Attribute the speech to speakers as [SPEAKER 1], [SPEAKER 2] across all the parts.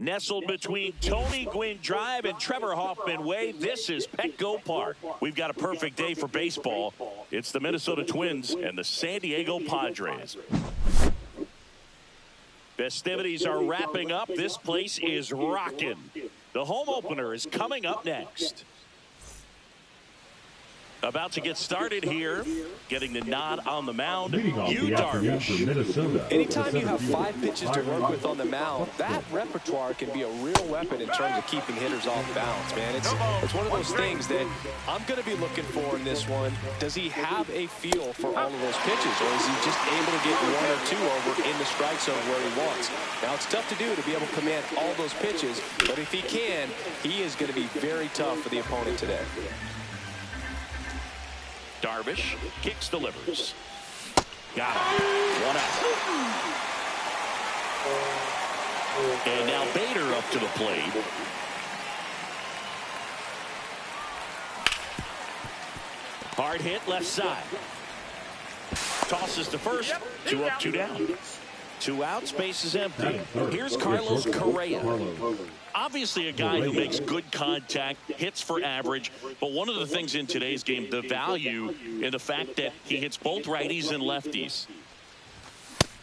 [SPEAKER 1] Nestled between Tony Gwynn Drive and Trevor Hoffman Way, this is Petco Park. We've got a perfect day for baseball. It's the Minnesota Twins and the San Diego Padres. Festivities are wrapping up. This place is rocking. The home opener is coming up next. About to get started here. Getting the nod on the mound, Yu Darvish.
[SPEAKER 2] Anytime you have 5 pitches to work with on the mound, that repertoire can be a real weapon in terms of keeping hitters off balance, man. It's one of those things that I'm going to be looking for in this one. Does he have a feel for all of those pitches, or is he just able to get 1 or 2 over in the strike zone where he wants? Now, it's tough to do to be able to command all those pitches, but if he can, he is going to be very tough for the opponent today.
[SPEAKER 1] Darvish kicks, delivers. Got him. 1 out. And now Bader up to the plate. Hard hit left side. Tosses to first. 2 up, 2 down. 2 outs, base is empty. Here's Carlos Correa. Obviously a guy who makes good contact, hits for average, but one of the things in today's game, the value in the fact that he hits both righties and lefties.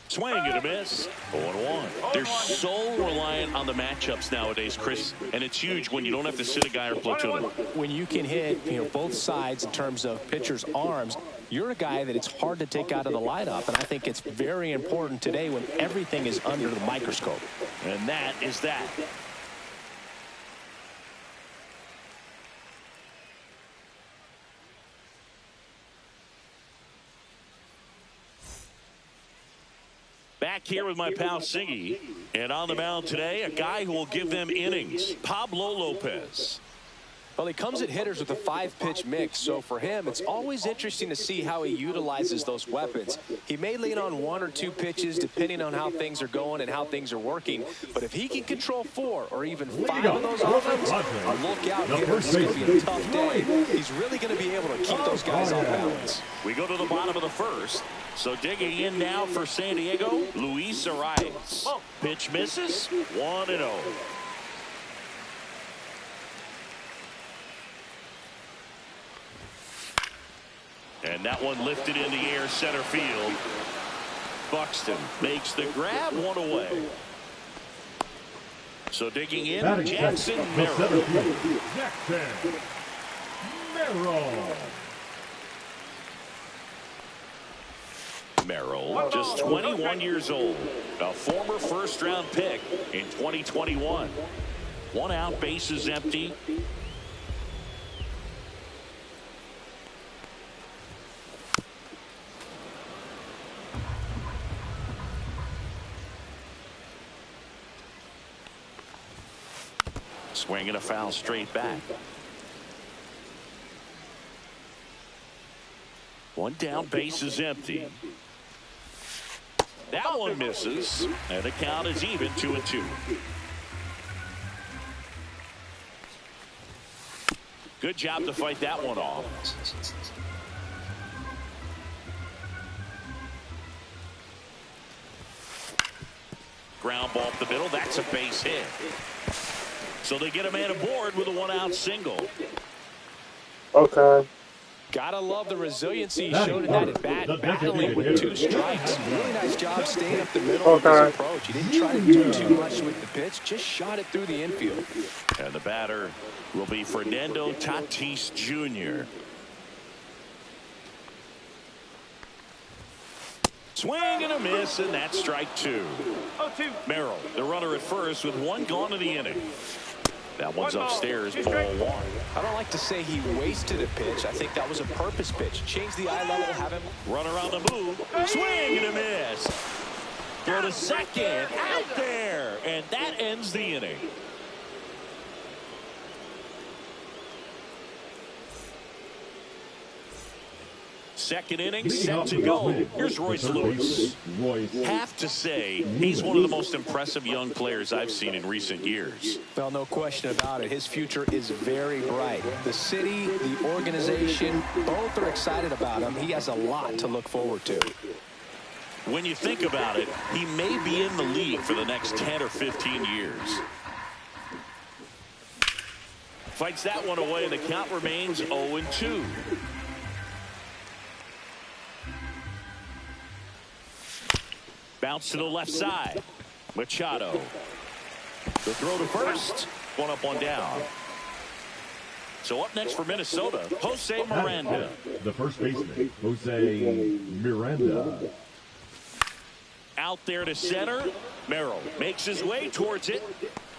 [SPEAKER 1] Swing and a miss. 0-1. They're so reliant on the matchups nowadays, Chris, and it's huge when you don't have to sit a guy or platoon him.
[SPEAKER 2] When you can hit, both sides in terms of pitchers' arms, you're a guy that it's hard to take out of the lineup, and I think it's very important today when everything is under the microscope.
[SPEAKER 1] And that is that. Back here with my pal Siggy, and on the mound today, a guy who will give them innings, Pablo Lopez.
[SPEAKER 2] Well, he comes at hitters with a 5-pitch mix, so for him, it's always interesting to see how he utilizes those weapons. He may lean on 1 or 2 pitches depending on how things are going and how things are working, but if he can control 4 or even 5 of those offense, look out here. It's going to be a tough day. He's really going to be able to keep those guys off balance.
[SPEAKER 1] We go to the bottom of the first. So digging in now for San Diego, Luis Arias. Pitch misses, 1-0. And that one lifted in the air, center field. Buxton makes the grab, 1 away. So digging in, Jackson Merrill.
[SPEAKER 3] Jackson Merrill.
[SPEAKER 1] Merrill, just 21 years old, a former first-round pick in 2021. 1 out, bases empty. Swing and a foul straight back. 1 down, bases empty. That one misses, and the count is even 2-2. Good job to fight that one off. Ground ball up the middle. That's a base hit. So they get a man aboard with a 1-out single.
[SPEAKER 4] Okay.
[SPEAKER 2] Gotta love the resiliency he showed in that at bat, battling with 2 strikes. Really nice job staying up the middle of his approach. He didn't try to do too much with the pitch, just shot it through the infield.
[SPEAKER 1] And the batter will be Fernando Tatis Jr. Swing and a miss, and that's strike 2. Merrill, the runner at first with 1 gone in the inning. That one's upstairs, ball 1.
[SPEAKER 2] I don't like to say he wasted a pitch. I think that was a purpose pitch. Change the eye level, have him.
[SPEAKER 1] Runner on the move. Swing and a miss. Throw to second. Out there. And that ends the inning. Second inning set to go. Here's Royce Lewis. Have to say, he's one of the most impressive young players I've seen in recent years.
[SPEAKER 2] Well, no question about it. His future is very bright. The city, the organization, both are excited about him. He has a lot to look forward to.
[SPEAKER 1] When you think about it, he may be in the league for the next 10 or 15 years. Fights that one away, and the count remains 0-2. Bounce to the left side. Machado. The throw to first. 1 up, 1 down. So up next for Minnesota, Jose Miranda.
[SPEAKER 3] The first baseman, Jose Miranda.
[SPEAKER 1] Out there to center. Merrill makes his way towards it.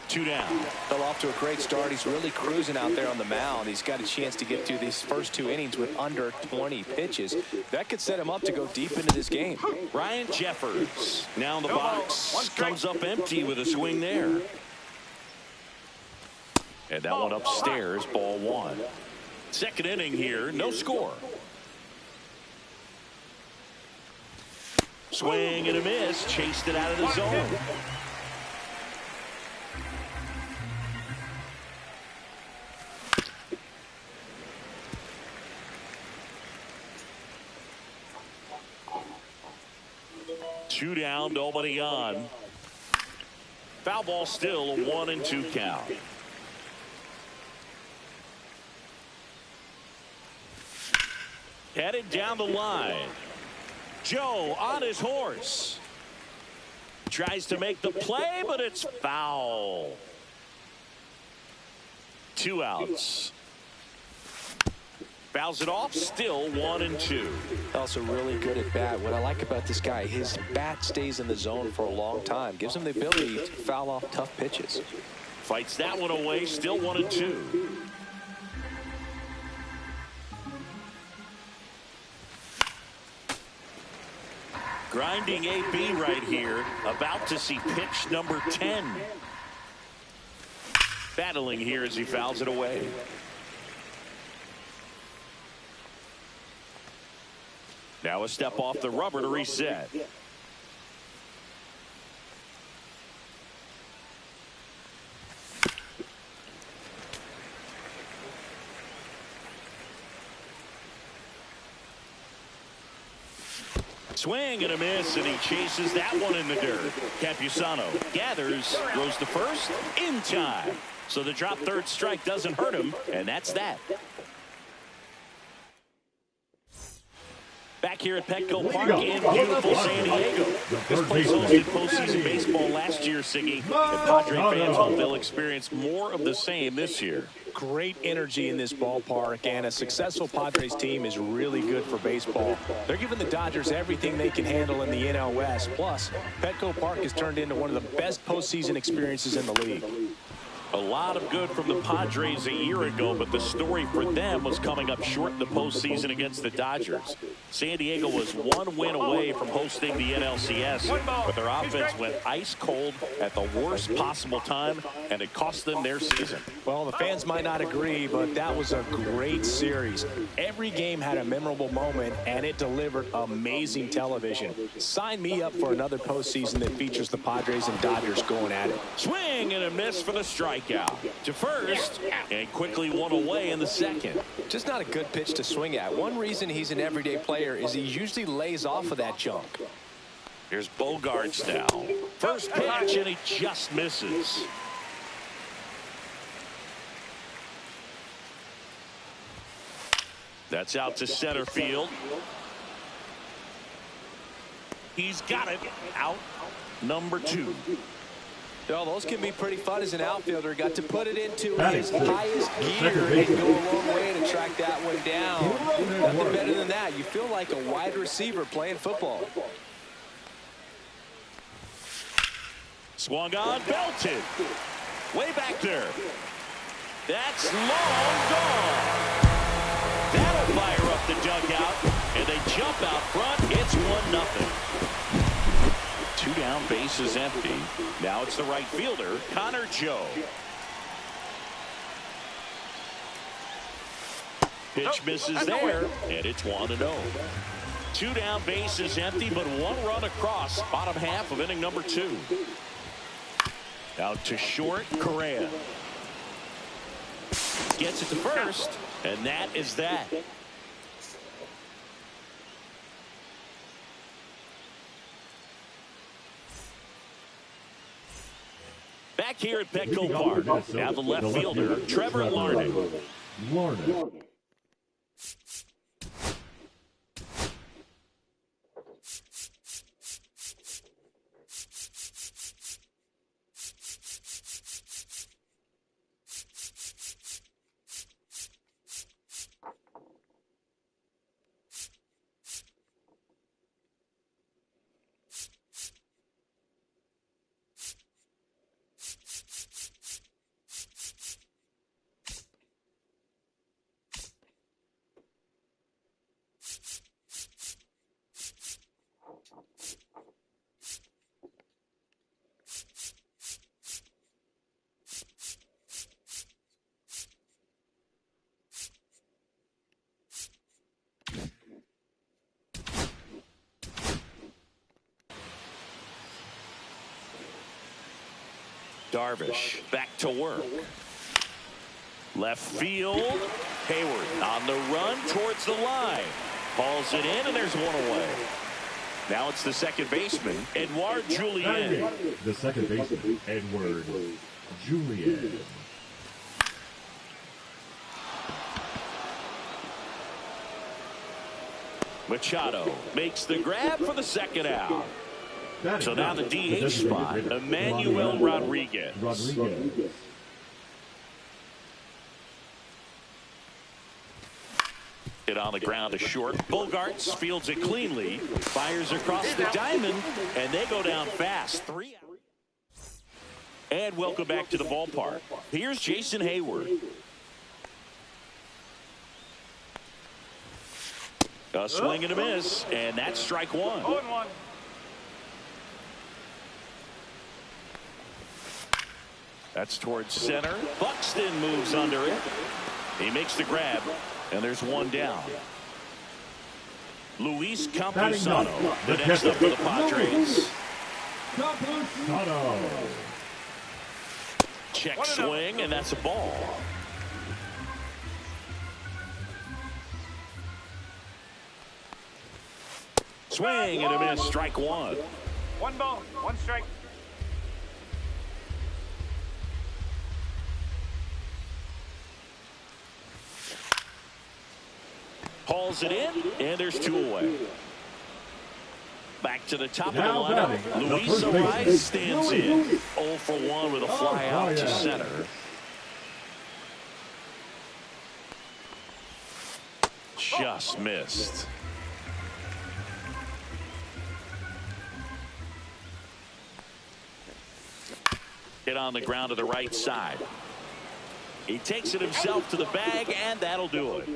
[SPEAKER 1] 2 down.
[SPEAKER 2] Fell off to a great start. He's really cruising out there on the mound. He's got a chance to get through these first 2 innings with under 20 pitches. That could set him up to go deep into this game.
[SPEAKER 1] Ryan Jeffers now in the box. Comes up empty with a swing there. And that one upstairs, ball 1. Second inning here, no score. Swing and a miss. Chased it out of the zone. Two down, nobody on. Foul ball still, a 1-2 count. Headed down the line. Joe on his horse. Tries to make the play, but it's foul. 2 outs. Fouls it off, still 1-2.
[SPEAKER 2] Also really good at bat. What I like about this guy, his bat stays in the zone for a long time. Gives him the ability to foul off tough pitches.
[SPEAKER 1] Fights that one away, still 1-2. Grinding AB right here, about to see pitch number 10. Battling here as he fouls it away. Now a step off the rubber to reset. Swing and a miss, and he chases that one in the dirt. Campusano gathers, throws to first, in time. So the drop third strike doesn't hurt him, and that's that. Back here at Petco Park in beautiful San Diego. This place hosted postseason baseball last year, Siggy. And Padre fans hope they'll experience more of the same this year.
[SPEAKER 2] great energy in this ballpark, and a successful Padres team is really good for baseball. They're giving the Dodgers everything they can handle in the NL West. Plus, Petco Park has turned into one of the best postseason experiences in the league.
[SPEAKER 1] A lot of good from the Padres a year ago, but the story for them was coming up short in the postseason against the Dodgers. San Diego was one win away from hosting the NLCS, but their offense went ice cold at the worst possible time, and it cost them their season.
[SPEAKER 2] Well, the fans might not agree, but that was a great series. Every game had a memorable moment, and it delivered amazing television. Sign me up for another postseason that features the Padres and Dodgers going at it.
[SPEAKER 1] Swing and a miss for the strikeout to first, and quickly one away in the second.
[SPEAKER 2] Just not a good pitch to swing at. One reason he's an everyday player is he usually lays off of that junk.
[SPEAKER 1] Here's Bogarts now. First pitch, and he just misses. That's out to center field. He's got it. Out number 2.
[SPEAKER 2] Well, those can be pretty fun as an outfielder. Got to put it into his highest gear and go a long way to track that one down. Nothing better than that. You feel like a wide receiver playing football.
[SPEAKER 1] Swung on, belted. Way back there. That's long gone. That'll fire up the dugout, and they jump out front. It's 1-0. 2 down, bases empty. Now it's the right fielder, Connor Joe. Pitch misses there, and it's 1-0. 2 down, bases empty, but 1 run across. Bottom half of inning number 2. Out to short, Correa. Gets it to first, and that is that. Back here at Petco Park, now the left fielder, Trevor Larned. Darvish back to work. Left field. Hayward on the run towards the line. Hauls it in, and there's 1 away. Now it's the second baseman, Edouard Julien.
[SPEAKER 3] The second baseman, Edouard Julien.
[SPEAKER 1] Machado makes the grab for the second out. So now the DH spot, Emmanuel Rodriguez. Hit on the ground to short. Bogarts fields it cleanly, fires across the diamond, and they go down fast. 3 out. And welcome back to the ballpark. Here's Jason Hayward. A swing and a miss, and that's strike 1.
[SPEAKER 4] 0-1.
[SPEAKER 1] That's towards center. Buxton moves under it. He makes the grab, and there's 1 down. Luis Campusano, the next up for the Padres. Check swing, and that's a ball. Swing and a miss, strike 1.
[SPEAKER 4] 1 ball, 1 strike.
[SPEAKER 1] Hauls it in, and there's 2 away. Back to the top of the lineup. Luis Ariz stands in. 0 for 1 with a fly out to center. just missed. Hit on the ground to the right side. He takes it himself to the bag, and that'll do it.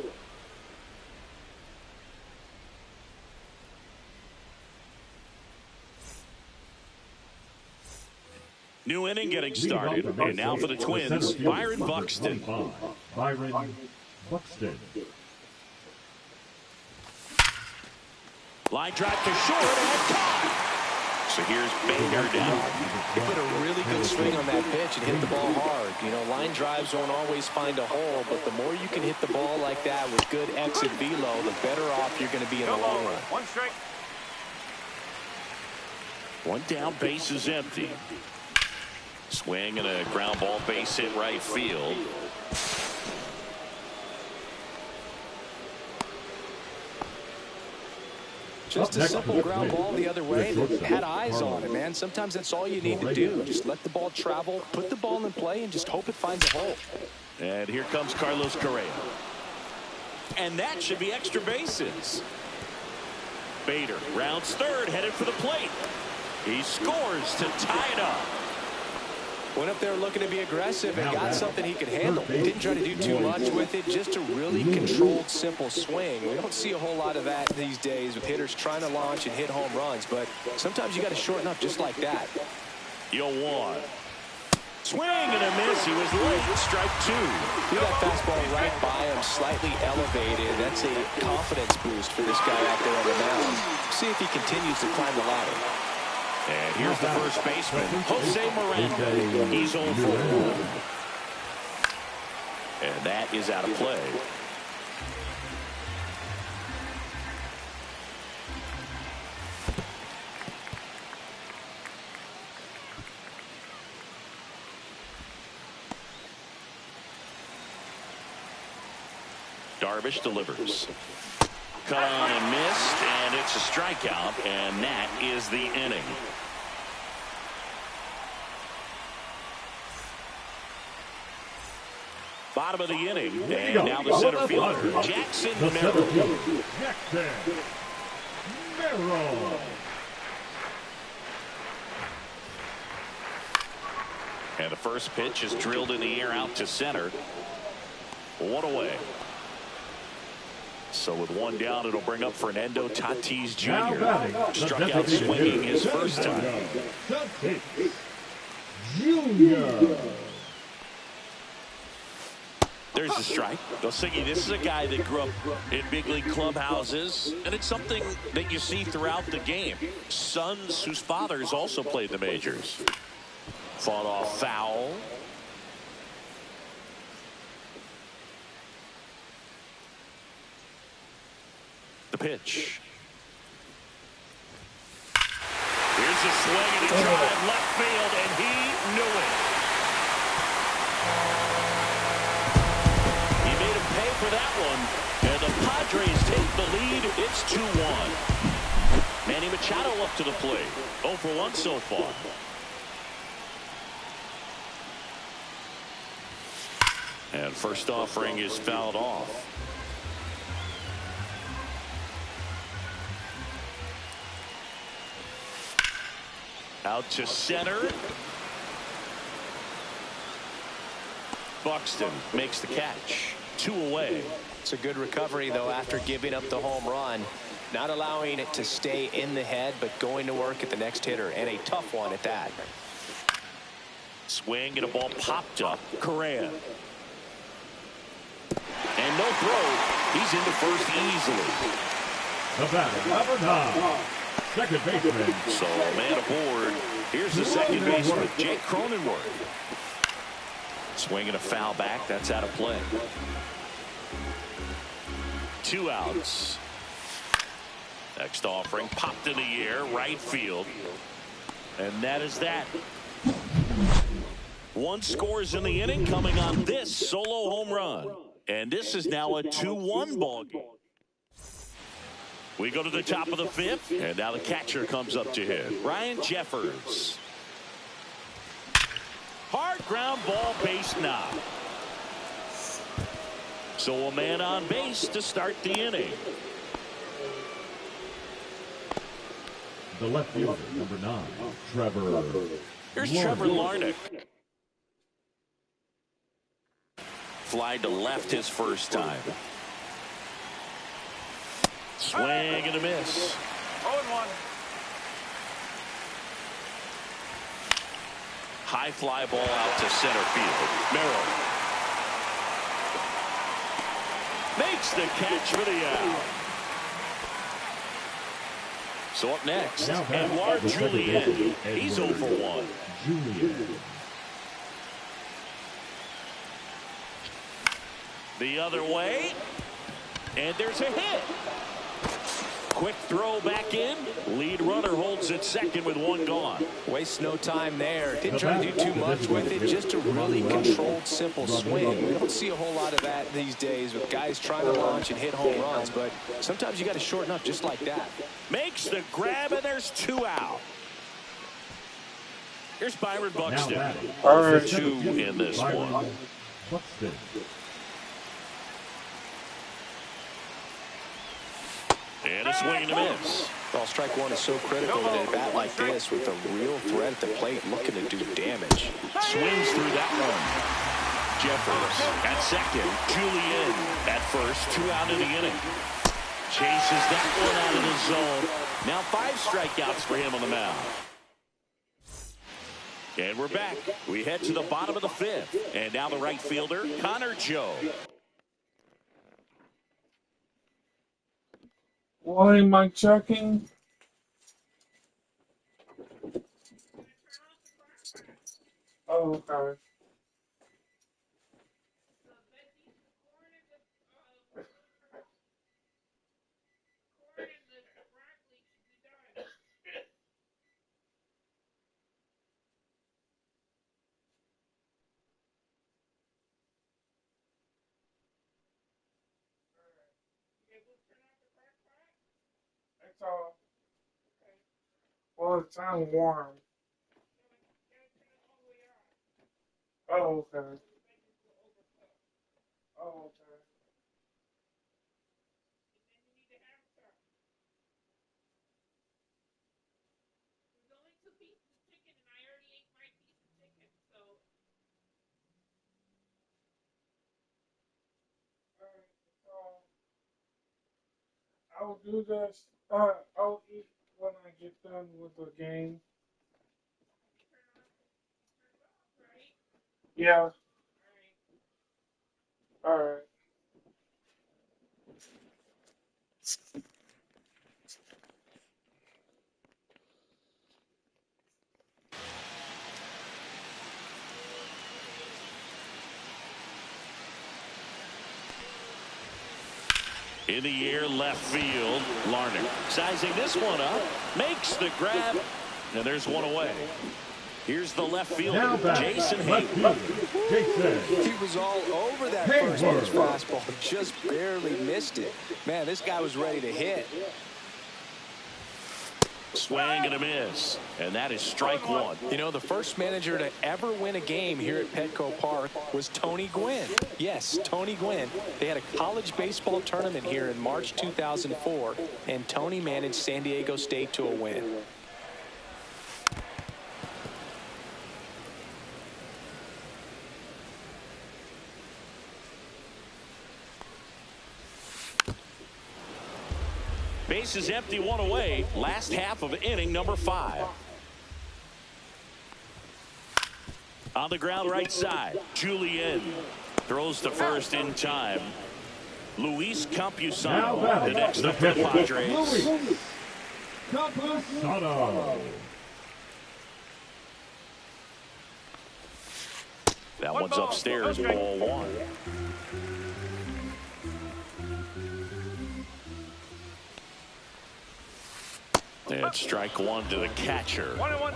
[SPEAKER 1] New inning getting started. And now for the Twins, Byron Buxton.
[SPEAKER 3] Byron Buxton.
[SPEAKER 1] Line drive to short and caught. So here's Bader down.
[SPEAKER 2] He put a really good swing on that pitch and hit the ball hard. You know, line drives won't always find a hole, but the more you can hit the ball like that with good exit velo, the better off you're going to be in the long run.
[SPEAKER 4] One strike.
[SPEAKER 1] One down, base is empty. Swing and a ground ball, base hit right field.
[SPEAKER 2] Just a simple ground ball the other way that had eyes on it, man. Sometimes that's all you need to do. Just let the ball travel, put the ball in play, and just hope it finds a hole.
[SPEAKER 1] And here comes Carlos Correa. And that should be extra bases. Bader rounds third, headed for the plate. He scores to tie it up.
[SPEAKER 2] Went up there looking to be aggressive and got something he could handle. Didn't try to do too much with it, just a really controlled, simple swing. We don't see a whole lot of that these days with hitters trying to launch and hit home runs, but sometimes you got to shorten up just like that.
[SPEAKER 1] 0-1. Swing and a miss. He was late. Strike two.
[SPEAKER 2] Threw that fastball right by him, slightly elevated. That's a confidence boost for this guy out there on the mound. See if he continues to climb the ladder.
[SPEAKER 1] And here's the first baseman, Jose Miranda. He's 0-4. And that is out of play. Darvish delivers. Cut on and missed, and it's a strikeout, and that is the inning. Bottom of the inning, and now the center fielder, Jackson Merrill. And the first pitch is drilled in the air out to center. One away. So with one down, it'll bring up Fernando Tatis Jr. Struck out swinging his first time.
[SPEAKER 3] Tatis Jr.
[SPEAKER 1] There's the strike. Dosigi, this is a guy that grew up in big league clubhouses, and it's something that you see throughout the game. Sons whose fathers also played the majors. Fought off foul. The pitch. Here's a swing and a drive left field, and he knew it. He made him pay for that one, and the Padres take the lead. It's 2-1. Manny Machado up to the plate. 0 for 1 so far. And first offering is fouled off. Out to center. Buxton makes the catch. 2 away.
[SPEAKER 2] It's a good recovery, though, after giving up the home run. Not allowing it to stay in the head, but going to work at the next hitter, and a tough one at that.
[SPEAKER 1] Swing and a ball popped up. Correa. And no throw. He's into first easily.
[SPEAKER 3] The batter, number 9. Second baseman.
[SPEAKER 1] So man aboard. Here's the second baseman, Jake Cronenworth. Swinging a foul back. That's out of play. 2 outs. Next offering popped in the air, right field. And that is that. 1 scores in the inning coming on this solo home run. And this is now a 2-1 ball game. We go to the top of the 5th, and now the catcher comes up to hit. Ryan Jeffers. Hard ground ball, base knock. So a man on base to start the inning.
[SPEAKER 3] The left fielder, number 9, Trevor.
[SPEAKER 1] Here's Trevor Larnach. Fly to left his first time. Swing and a miss.
[SPEAKER 4] 0-1.
[SPEAKER 1] High fly ball out to center field. Merrill makes the catch for the out. So up next, Edouard Julien. He's 0 for 1.
[SPEAKER 3] Julien.
[SPEAKER 1] The other way. And there's a hit. Quick throw back in. Lead runner holds at second with 1 gone.
[SPEAKER 2] Waste no time there. Didn't try to do too much with it. Just a really controlled, simple swing. We don't see a whole lot of that these days with guys trying to launch and hit home runs. But sometimes you got to shorten up just like that.
[SPEAKER 1] Makes the grab, and there's 2 out. Here's Byron Buxton. 0 for 2 in this one.
[SPEAKER 3] Buxton.
[SPEAKER 1] And a swing and a miss.
[SPEAKER 2] Well, strike one is so critical in a bat like this with a real threat at the plate looking to do damage.
[SPEAKER 1] Swings through that one. Jeffers at second. Julien at first. 2 out of the inning. Chases that one out of the zone. Now 5 strikeouts for him on the mound. And we're back. We head to the bottom of the 5th. And now the right fielder, Connor Joe.
[SPEAKER 5] Why am I checking? Oh, okay. That's all. Well, it's time warm. Oh, okay. Oh, okay. Alright, so I'll do this. I'll eat when I get done with the game. Yeah. Alright.
[SPEAKER 1] In the air, left field, Larnach sizing this one up, makes the grab, and there's one away. Here's the left fielder, Jason Hayward.
[SPEAKER 2] He was all over that first pitch fastball, just barely missed it. Man, this guy was ready to hit.
[SPEAKER 1] Swing and a miss, and that is strike 1.
[SPEAKER 2] You know, the first manager to ever win a game here at Petco Park was Tony Gwynn. Yes, Tony Gwynn. They had a college baseball tournament here in March 2004, and Tony managed San Diego State to a win.
[SPEAKER 1] Base is empty, 1 away. Last half of inning number 5. On the ground right side, Julien throws to first in time. Luis Campusano, the next up for the Padres.
[SPEAKER 3] Campusano.
[SPEAKER 1] That one's upstairs, ball 1. And strike 1 to the catcher.
[SPEAKER 4] 1-1.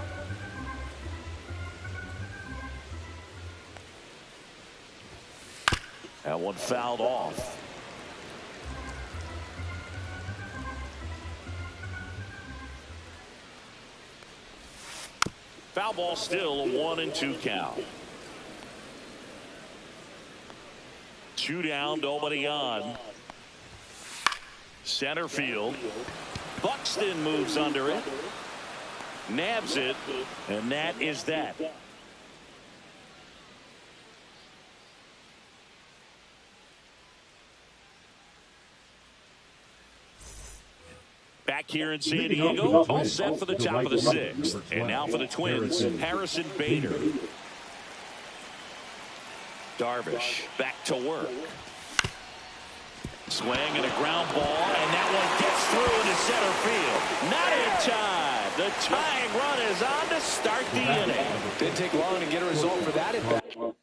[SPEAKER 1] That one fouled off. Foul ball still, a 1-2 count. 2 down, nobody on. Center field. Buxton moves under it. Nabs it. And that is that. Back here in San Diego, all set for the top of the 6th. And now for the Twins, Harrison Bader. Darvish back to work. Swing and a ground ball, and that one gets through into center field. Not in time. The tying run is on to start the inning.
[SPEAKER 2] Didn't take long to get a result for that at bat.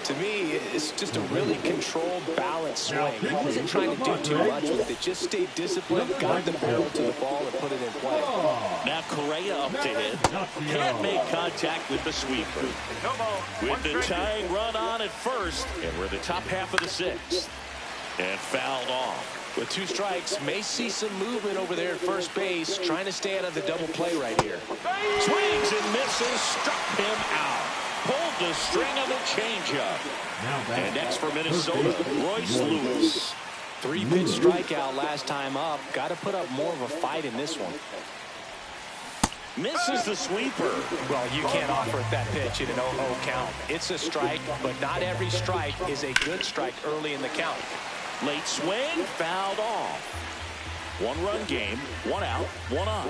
[SPEAKER 2] To me, it's just a really controlled, balanced swing. He wasn't trying to do too much with it. Just stayed disciplined, got the barrel to the ball, and put it in play.
[SPEAKER 1] Now Correa up to hit. Can't make contact with the sweeper. With the tying run on at first, and we're the top half of the 6th. And fouled off.
[SPEAKER 2] With 2 strikes, may see some movement over there at first base, trying to stay out of the double play right here.
[SPEAKER 1] Swings and misses, struck him out. Pulled the string of a changeup. And next for Minnesota, Royce Lewis.
[SPEAKER 2] 3-pitch strikeout last time up. Got to put up more of a fight in this one.
[SPEAKER 1] Misses the sweeper.
[SPEAKER 2] Well, you can't offer it that pitch in an 0-0 count. It's a strike, but not every strike is a good strike early in the count.
[SPEAKER 1] Late swing, fouled off. 1-run game, 1 out, 1 on.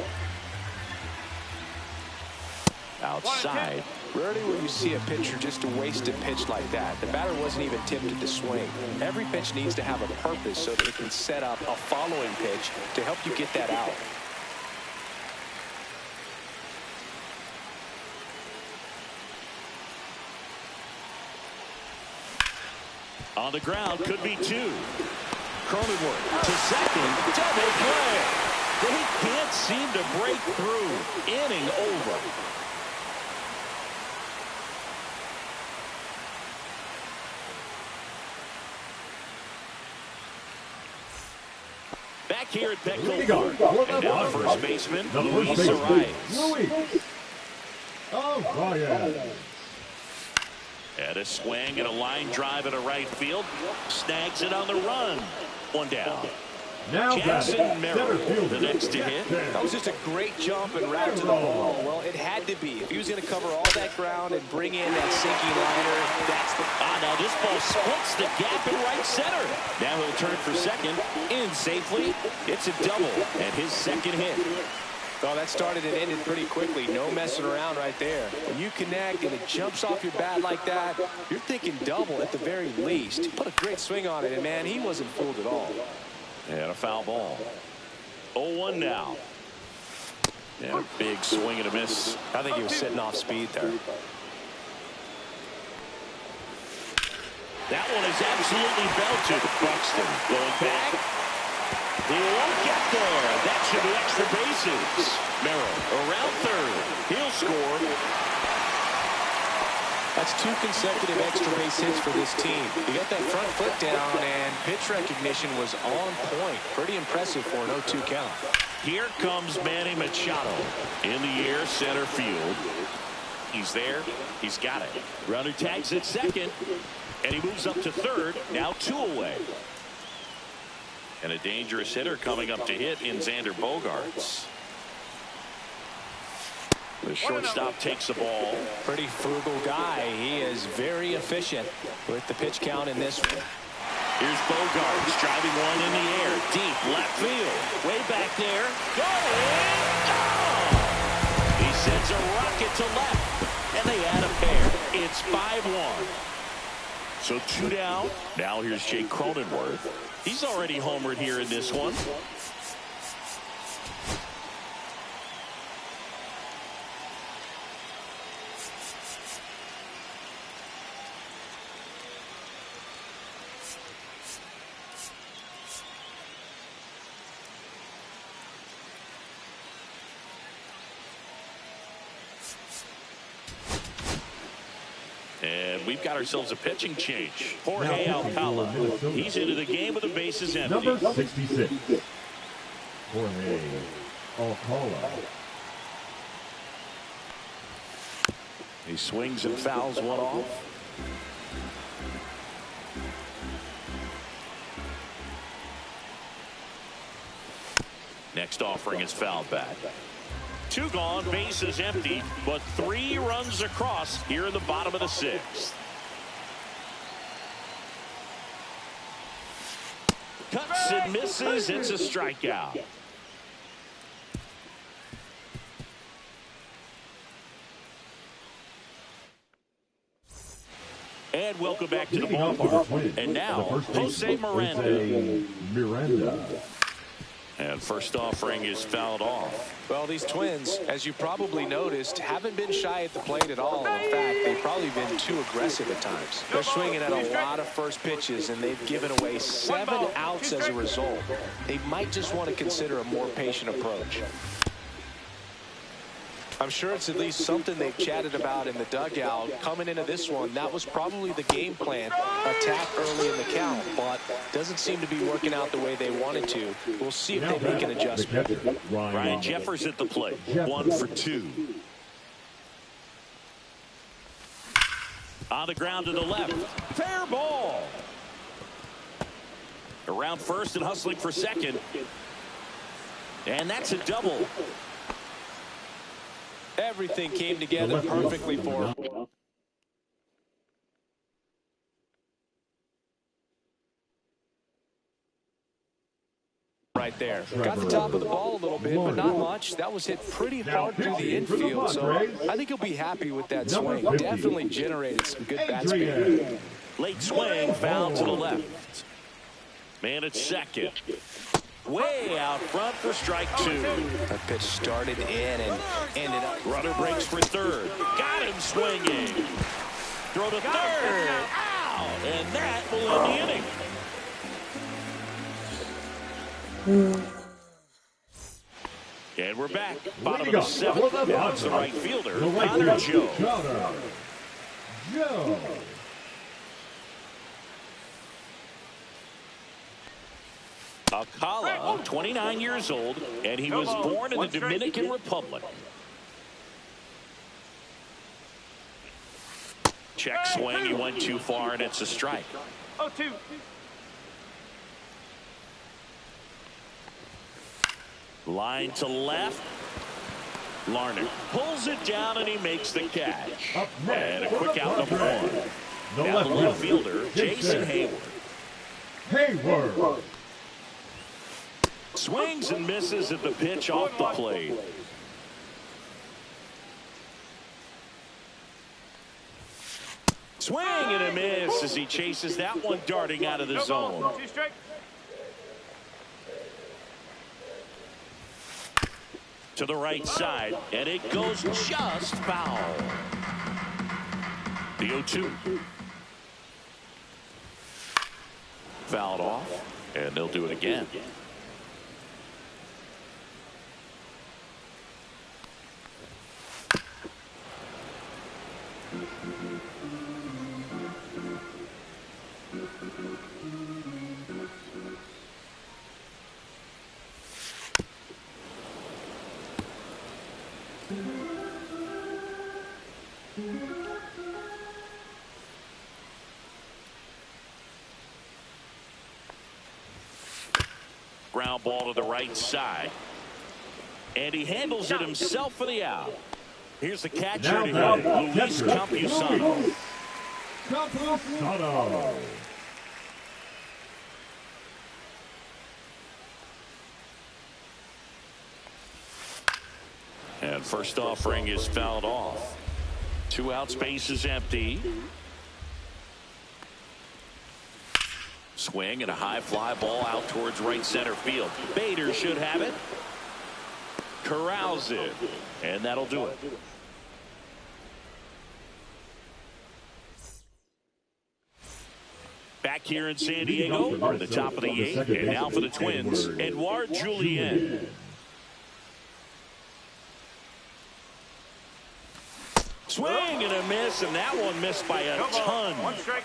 [SPEAKER 1] Outside.
[SPEAKER 2] Rarely will you see a pitcher just waste a pitch like that. The batter wasn't even tempted to swing. Every pitch needs to have a purpose so that it can set up a following pitch to help you get that out.
[SPEAKER 1] On the ground, could be 2. Cronenworth to second, double play. They can't seem to break through. Inning over. Back here at Petco Park. And now first baseman, Luis Arias.
[SPEAKER 3] Oh, yeah.
[SPEAKER 1] And a swing and a line drive into right field. Snags it on the run. 1 down.
[SPEAKER 3] Now
[SPEAKER 1] Jackson Merrill, the next to hit.
[SPEAKER 2] That was just a great jump and route to the ball. Well, it had to be. If he was going to cover all that ground and bring in that sinking liner, that's the...
[SPEAKER 1] Now this ball splits the gap in right center. Now he'll turn for second. In safely. It's a double and his second hit.
[SPEAKER 2] Well, that started and ended pretty quickly. No messing around right there. When you connect and it jumps off your bat like that, you're thinking double at the very least. He put a great swing on it, and, man, he wasn't fooled at all.
[SPEAKER 1] And a foul ball. 0-1 now. And a big swing and a miss.
[SPEAKER 2] I think he was setting off speed there.
[SPEAKER 1] That one is absolutely belted. Buxton going back. He won't get there. That should be extra bases. Merrill around third. He'll score.
[SPEAKER 2] That's 2 consecutive extra base hits for this team. He got that front foot down, and pitch recognition was on point. Pretty impressive for an 0-2 count.
[SPEAKER 1] Here comes Manny Machado in the air, center field. He's there. He's got it. Runner tags at second, and he moves up to third. Now 2 away. And a dangerous hitter coming up to hit in Xander Bogaerts. The shortstop takes the ball.
[SPEAKER 2] Pretty frugal guy. He is very efficient with the pitch count in this one.
[SPEAKER 1] Here's Bogaerts driving one in the air. Deep left field. Way back there. Going. Oh! He sends a rocket to left. And they add a pair. It's 5-1. So 2 down. Now here's Jake Cronenworth. He's already homered here in this one. And we've got ourselves a pitching change. Jorge Alcala. He's into the game with the bases empty.
[SPEAKER 3] Number 66. Jorge Alcala.
[SPEAKER 1] He swings and fouls one off. Next offering is fouled back. 2 gone, bases empty, but 3 runs across here in the bottom of the 6th. Cuts and misses. It's a strikeout. And welcome back to the ballpark. And now, Jose Miranda. And first offering is fouled off.
[SPEAKER 2] Well, these Twins, as you probably noticed, haven't been shy at the plate at all. In fact, they've probably been too aggressive at times. They're swinging at a lot of first pitches, and they've given away 7 outs as a result. They might just want to consider a more patient approach. I'm sure it's at least something they've chatted about in the dugout. Coming into this one, that was probably the game plan. Attack early in the count, but doesn't seem to be working out the way they wanted to. We'll see if they make an adjustment.
[SPEAKER 1] Ryan Jeffers at the plate. 1 for 2. On the ground to the left. Fair ball. Around first and hustling for second. And that's a double.
[SPEAKER 2] Everything came together perfectly for him. Right there. Got the top of the ball a little bit, but not much. That was hit pretty hard through the infield, so I think he'll be happy with that swing. Definitely generated some good bat speed.
[SPEAKER 1] Late swing, foul to the left. Man at second. Way out front for strike 2.
[SPEAKER 2] That pitch started in and ended up.
[SPEAKER 1] Runner breaks for third. Got him swinging. Throw to third. Out. And that will end the inning. And we're back. Bottom of the 7th. Now it's the right fielder, Connor Joe. Alcala, 29 years old, and he was born in the Dominican Republic. Check swing, he went too far, and it's a strike.
[SPEAKER 4] 0-2.
[SPEAKER 1] Line to left. Larnach pulls it down, and he makes the catch. And a quick out number 1. Now the left fielder, Jason Hayward. Swings and misses at the pitch off the plate. Swing and a miss as he chases that one darting out of the zone. To the right side, and it goes just foul. The 0-2. Fouled off, and they'll do it again. Ground ball to the right side. And he handles it himself for the out. Here's the catcher today, Luis Campusano. And first offering is fouled off. 2 outs, base is empty. Swing and a high fly ball out towards right center field. Bader should have it. Corrals it. And that'll do it. Back here in San Diego, we're at the top of the 8th. And now for the Twins, Edouard Julien. Swing and a miss, and that one missed by a ton.
[SPEAKER 4] 1 strike.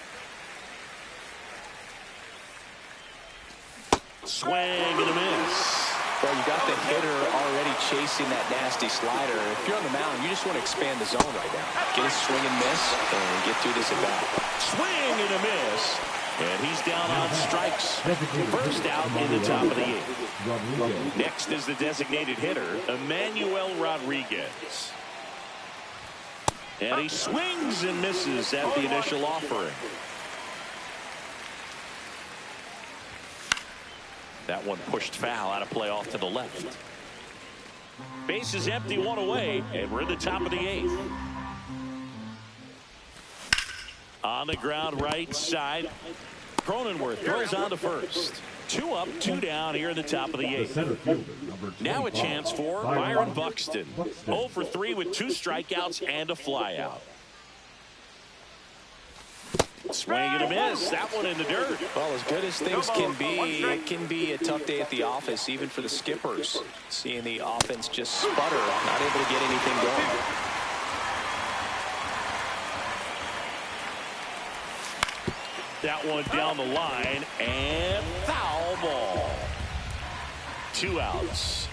[SPEAKER 1] Swing and a miss.
[SPEAKER 2] Well, you got the hitter already chasing that nasty slider. If you're on the mound, you just want to expand the zone right now. Get a swing and miss and get through this at bat.
[SPEAKER 1] Swing and a miss. And he's down on strikes. First out in the top of the 8th. Next is the designated hitter, Emmanuel Rodriguez. And he swings and misses at the initial offering. That one pushed foul out of play off to the left. Base is empty, one away, and we're in the top of the 8th. On the ground right side, Cronenworth throws on to first. 2 up, 2 down here in the top of the 8th. Now a chance for Byron Buxton. 0 for 3 with 2 strikeouts and a flyout. Swing and a miss. That one in the dirt.
[SPEAKER 2] Well, as good as things can be, it can be a tough day at the office, even for the skippers. Seeing the offense just sputter, not able to get anything going.
[SPEAKER 1] That one down the line, and foul ball. 2 outs.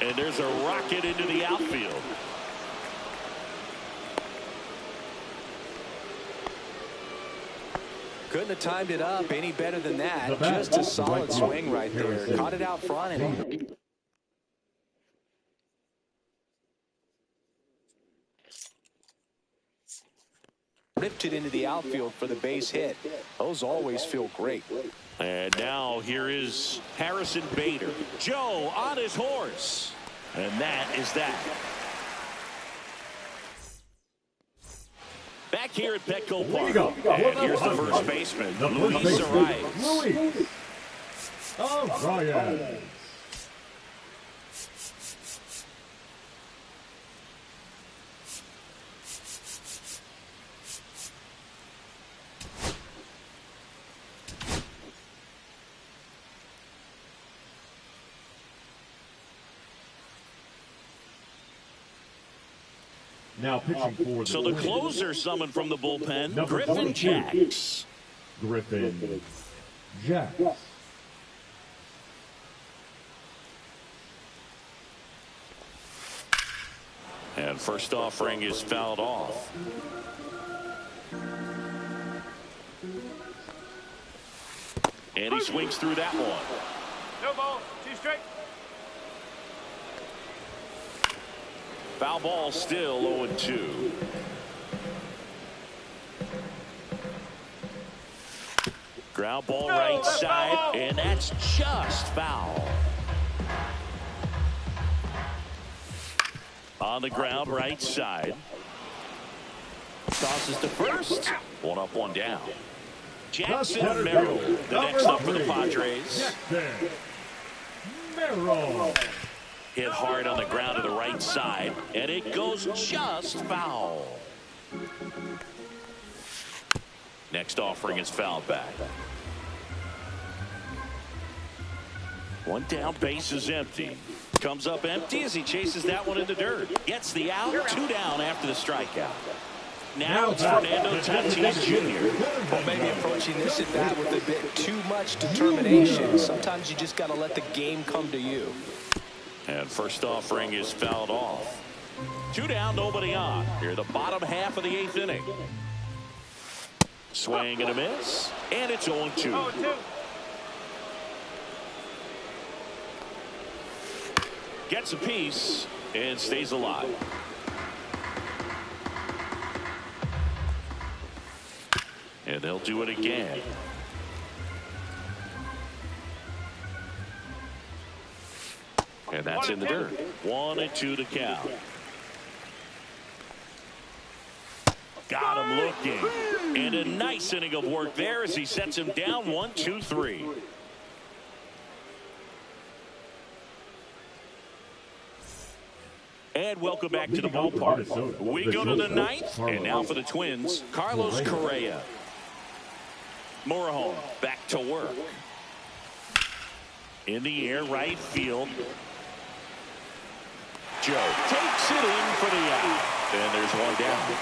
[SPEAKER 1] And there's a rocket into the outfield.
[SPEAKER 2] Couldn't have timed it up any better than that. Just a solid swing right there. Caught it out front and ripped it into the outfield for the base hit. Those always feel great.
[SPEAKER 1] And now here is Harrison Bader. Joe on his horse. And that is that. Back here at Petco Park. And here's the first baseman, Luis Arias.
[SPEAKER 3] Arias. Now pitching for the
[SPEAKER 1] So the closer summoned from the bullpen, Griffin Jacks.
[SPEAKER 3] Griffin Jacks.
[SPEAKER 1] And first offering is fouled off. And he swings through that one.
[SPEAKER 4] No ball, 2 strike.
[SPEAKER 1] Foul ball still 0-2. Ground ball right side, and that's just foul. On the ground right side. Tosses to first. 1 up, 1 down. Jackson Merrill, the next up for the Padres.
[SPEAKER 3] Merrill.
[SPEAKER 1] Hit hard on the ground to the right side, and it goes just foul. Next offering is fouled back. 1 down, base is empty. Comes up empty as he chases that one in the dirt. Gets the out, 2 down after the strikeout. Now it's Fernando Tatis Jr.
[SPEAKER 2] Well, maybe approaching this at bat with a bit too much determination. Sometimes you just got to let the game come to you.
[SPEAKER 1] And first offering is fouled off. 2 down, nobody on. Here the bottom half of the 8th inning. Swing and a miss. And it's 0-2. Gets a piece and stays alive. And they'll do it again. And that's in the dirt. 1-2 to count. Got him looking. And a nice inning of work there as he sets him down 1-2-3. And welcome back to the ballpark. We go to the 9th, and now for the Twins, Carlos Correa. Morejon back to work. In the air, right field. Joe takes it in for the out. And there's 1 down.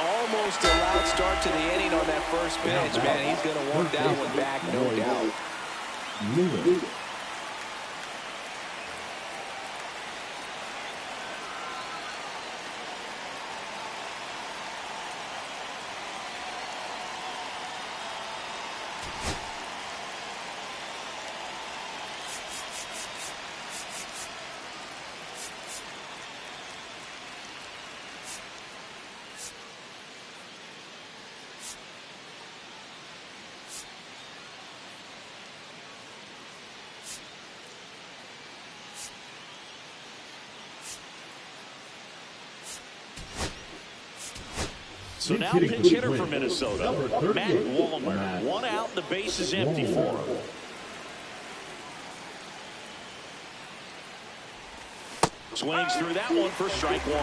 [SPEAKER 2] Almost a loud start to the inning on that first pitch, man. He's going to want that one back, no doubt.
[SPEAKER 3] Lewis.
[SPEAKER 1] So now pinch hitter for Minnesota, Matt Wallner. 1 out, the base is empty for him. Swings through that one for strike 1.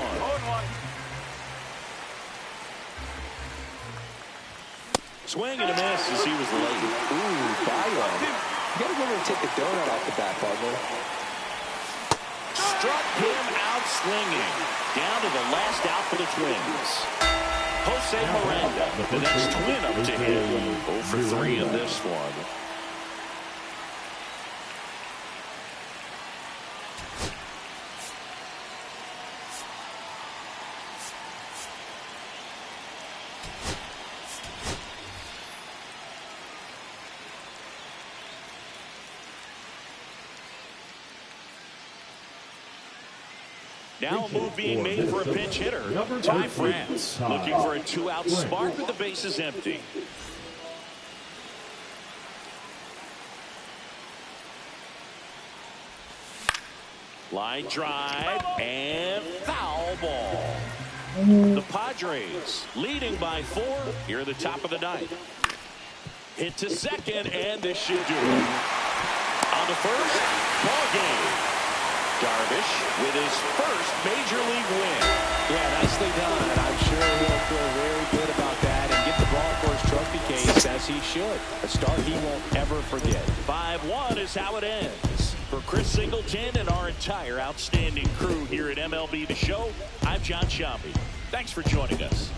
[SPEAKER 1] Swing and a miss as he was late.
[SPEAKER 2] Ooh, by one. You got to go over and take the donut off the bat, partner.
[SPEAKER 1] Struck him out swinging. Down to the last out for the Twins. Jose Miranda, the next Twin up to him. 0 for 3 in this one. Now a move being made for a pinch hitter. Ty France looking for a 2-out spark with the bases empty. Line drive and foul ball. The Padres leading by 4 here at the top of the 9th. Hit to second, and this should do it. On the first, ball game. Darvish with his first major league win.
[SPEAKER 2] Yeah, nicely done. I'm sure he'll feel very good about that and get the ball for his trophy case as he should. A start he won't ever forget.
[SPEAKER 1] 5-1 is how it ends. For Chris Singleton and our entire outstanding crew here at MLB The Show, I'm John Sciambi. Thanks for joining us.